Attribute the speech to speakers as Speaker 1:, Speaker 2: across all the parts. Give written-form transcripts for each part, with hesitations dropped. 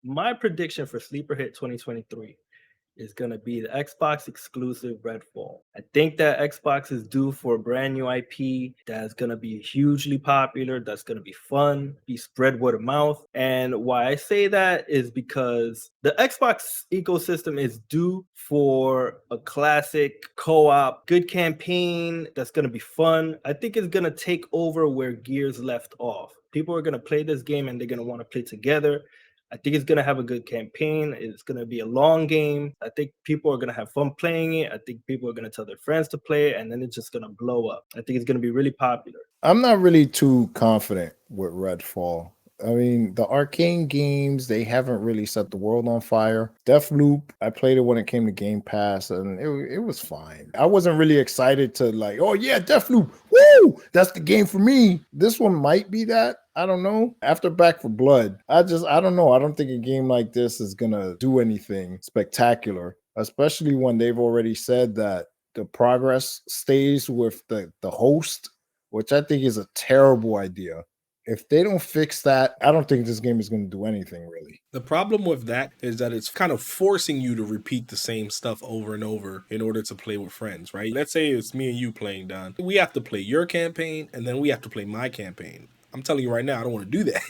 Speaker 1: My prediction for Sleeper Hit 2023 is going to be the Xbox exclusive Redfall. I think that Xbox is due for a brand new IP that's going to be hugely popular, that's going to be fun, be spread word of mouth. And why I say that is because the Xbox ecosystem is due for a classic co-op, good campaign that's going to be fun. I think it's going to take over where Gears left off. People are going to play this game and they're going to want to play together. I think it's going to have a good campaign. It's going to be a long game. I think people are going to have fun playing it. I think people are going to tell their friends to play it, and then it's just going to blow up. I think it's going to be really popular.
Speaker 2: I'm not really too confident with Redfall. I mean, the Arcane games, they haven't really set the world on fire. Deathloop, I played it when it came to Game Pass, and it was fine. I wasn't really excited to like, oh yeah, Deathloop, woo, that's the game for me. This one might be that. I don't know. After Back for Blood, I don't know. I don't think a game like this is going to do anything spectacular, especially when they've already said that the progress stays with the host, which I think is a terrible idea. If they don't fix that, I don't think this game is going to do anything really.
Speaker 3: The problem with that is that it's kind of forcing you to repeat the same stuff over and over in order to play with friends, right? Let's say it's me and you playing, Don. We have to play your campaign and then we have to play my campaign. I'm telling you right now, I don't want to do that.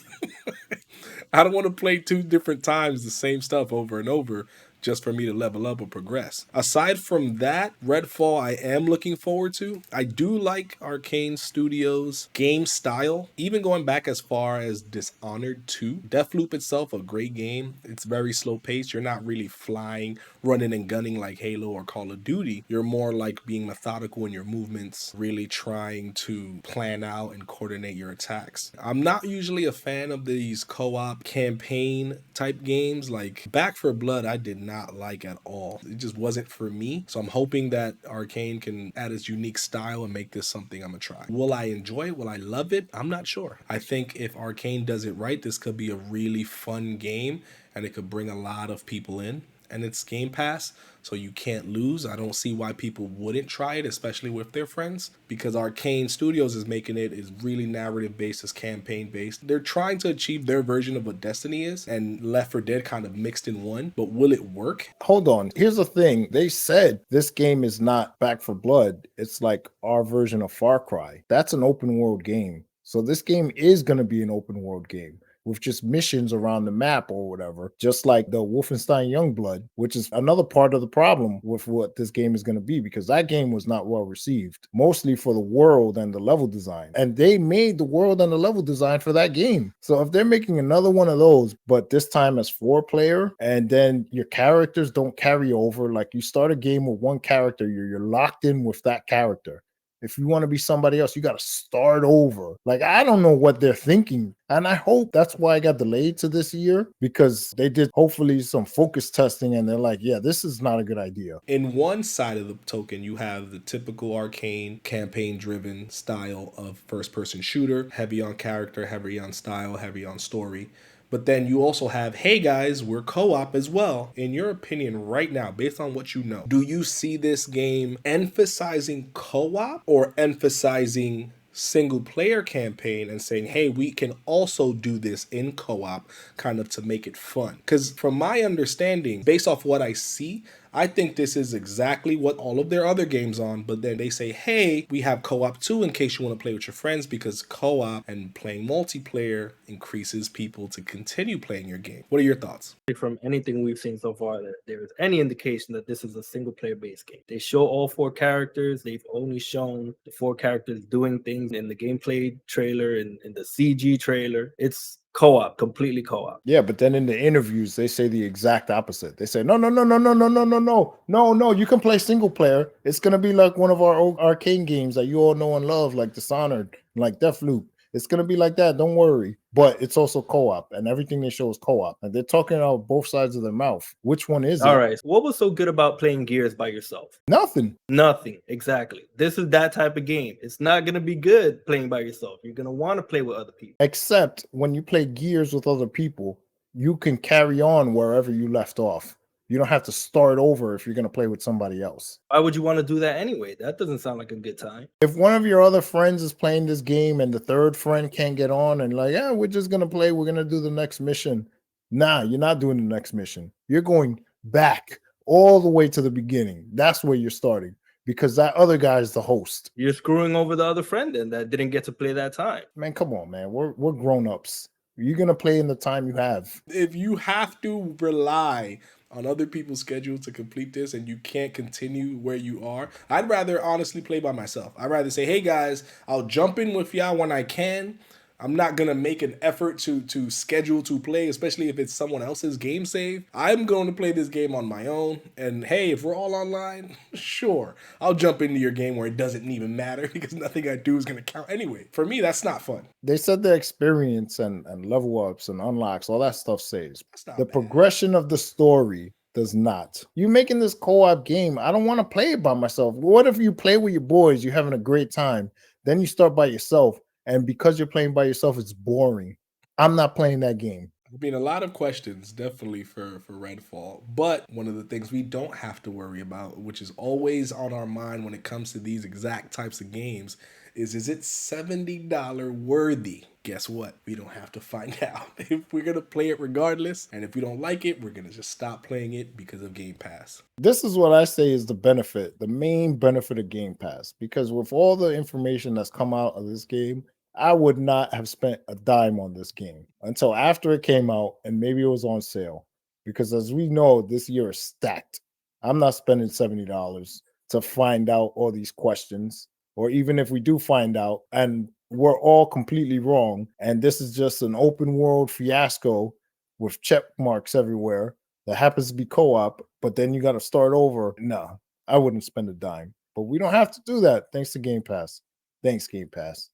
Speaker 3: I don't want to play two different times the same stuff over and over just for me to level up or progress. Aside from that, Redfall I am looking forward to. I do like Arkane Studios' game style, even going back as far as Dishonored 2. Deathloop itself, a great game. It's very slow paced. You're not really flying, running and gunning like Halo or Call of Duty. You're more like being methodical in your movements, really trying to plan out and coordinate your attacks. I'm not usually a fan of these co-op campaign type games. Like Back for Blood, I did not like at all. It just wasn't for me. So I'm hoping that Arkane can add its unique style and make this something I'm gonna try. Will I enjoy it? Will I love it? I'm not sure. I think if Arkane does it right, this could be a really fun game and it could bring a lot of people in. And it's Game Pass, so you can't lose. I don't see why people wouldn't try it, especially with their friends, because Arkane Studios is making it is really narrative based, is campaign based. They're trying to achieve their version of what Destiny is, and Left 4 Dead kind of mixed in one. But will it work?
Speaker 2: Hold on. Here's the thing. They said this game is not Back for Blood. It's like our version of Far Cry. That's an open world game. So this game is going to be an open world game with just missions around the map or whatever, just like the Wolfenstein Youngblood, which is another part of the problem with what this game is going to be, because that game was not well received, mostly for the world and the level design. And they made the world and the level design for that game. So if they're making another one of those, but this time as 4-player, and then your characters don't carry over, like you start a game with one character, you're locked in with that character. If you want to be somebody else, you got to start over. Like, I don't know what they're thinking. And I hope that's why I got delayed to this year, because they did hopefully some focus testing and they're like, yeah, this is not a good idea.
Speaker 3: In one side of the token, you have the typical Arkane campaign driven style of first person shooter, heavy on character, heavy on style, heavy on story. But then you also have, hey guys, we're co-op as well. In your opinion right now, based on what you know, do you see this game emphasizing co-op or emphasizing single player campaign and saying, hey, we can also do this in co-op kind of to make it fun? Because from my understanding, based off what I see, I think this is exactly what all of their other games on, but then they say, hey, we have co-op too in case you want to play with your friends, because co-op and playing multiplayer increases people to continue playing your game. What are your thoughts?
Speaker 1: From anything we've seen so far, that there is any indication that this is a single player based game. They show all 4 characters. They've only shown the 4 characters doing things in the gameplay trailer and in the CG trailer. It's co-op, completely co-op.
Speaker 2: Yeah, but then in the interviews, they say the exact opposite. They say, no, no, no, no, no, no, no, no, no, no, no. You can play single player. It's going to be like one of our old arcade games that you all know and love, like Dishonored, like Deathloop. It's going to be like that. Don't worry. But it's also co-op, and everything they show is co-op. And they're talking out both sides of their mouth. Which one is it?
Speaker 1: All right. What was so good about playing Gears by yourself?
Speaker 2: Nothing.
Speaker 1: Nothing. Exactly. This is that type of game. It's not going to be good playing by yourself. You're going to want to play with other people.
Speaker 2: Except when you play Gears with other people, you can carry on wherever you left off. You don't have to start over if you're going to play with somebody else.
Speaker 1: Why would you want to do that anyway? That doesn't sound like a good time.
Speaker 2: If one of your other friends is playing this game and the third friend can't get on and like, yeah, we're just going to play, we're going to do the next mission. Nah, you're not doing the next mission. You're going back all the way to the beginning. That's where you're starting because that other guy is the host.
Speaker 1: You're screwing over the other friend then that didn't get to play that time.
Speaker 2: Man, come on, man. We're grown-ups. You're gonna play in the time you have.
Speaker 3: If you have to rely on other people's schedule to complete this and you can't continue where you are, I'd rather honestly play by myself. I'd rather say, hey guys, I'll jump in with y'all when I can. I'm not gonna make an effort to schedule to play, especially if it's someone else's game save. I'm going to play this game on my own. And hey, if we're all online, sure, I'll jump into your game where it doesn't even matter because nothing I do is gonna count anyway. For me, that's not fun.
Speaker 2: They said the experience and level ups and unlocks, all that stuff saves.
Speaker 3: That's not
Speaker 2: The
Speaker 3: bad.
Speaker 2: progression of the story does not. You making this co-op game, I don't want to play it by myself. What if you play with your boys, you're having a great time, then you start by yourself, and because you're playing by yourself, it's boring. I'm not playing that game.
Speaker 3: I mean, a lot of questions definitely for Redfall, but one of the things we don't have to worry about, which is always on our mind when it comes to these exact types of games, is it $70 worthy? Guess what? We don't have to find out. If we're gonna play it regardless, and if we don't like it, we're gonna just stop playing it because of Game Pass.
Speaker 2: This is what I say is the benefit, the main benefit of Game Pass, because with all the information that's come out of this game, I would not have spent a dime on this game until after it came out and maybe it was on sale. Because as we know, this year is stacked. I'm not spending $70 to find out all these questions, or even if we do find out and we're all completely wrong, and this is just an open world fiasco with check marks everywhere that happens to be co-op, but then you got to start over. No, I wouldn't spend a dime. But we don't have to do that thanks to Game Pass. Thanks, Game Pass.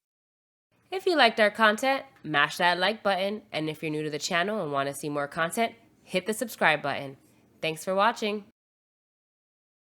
Speaker 4: If you liked our content, mash that like button, and if you're new to the channel and want to see more content, hit the subscribe button. Thanks for watching.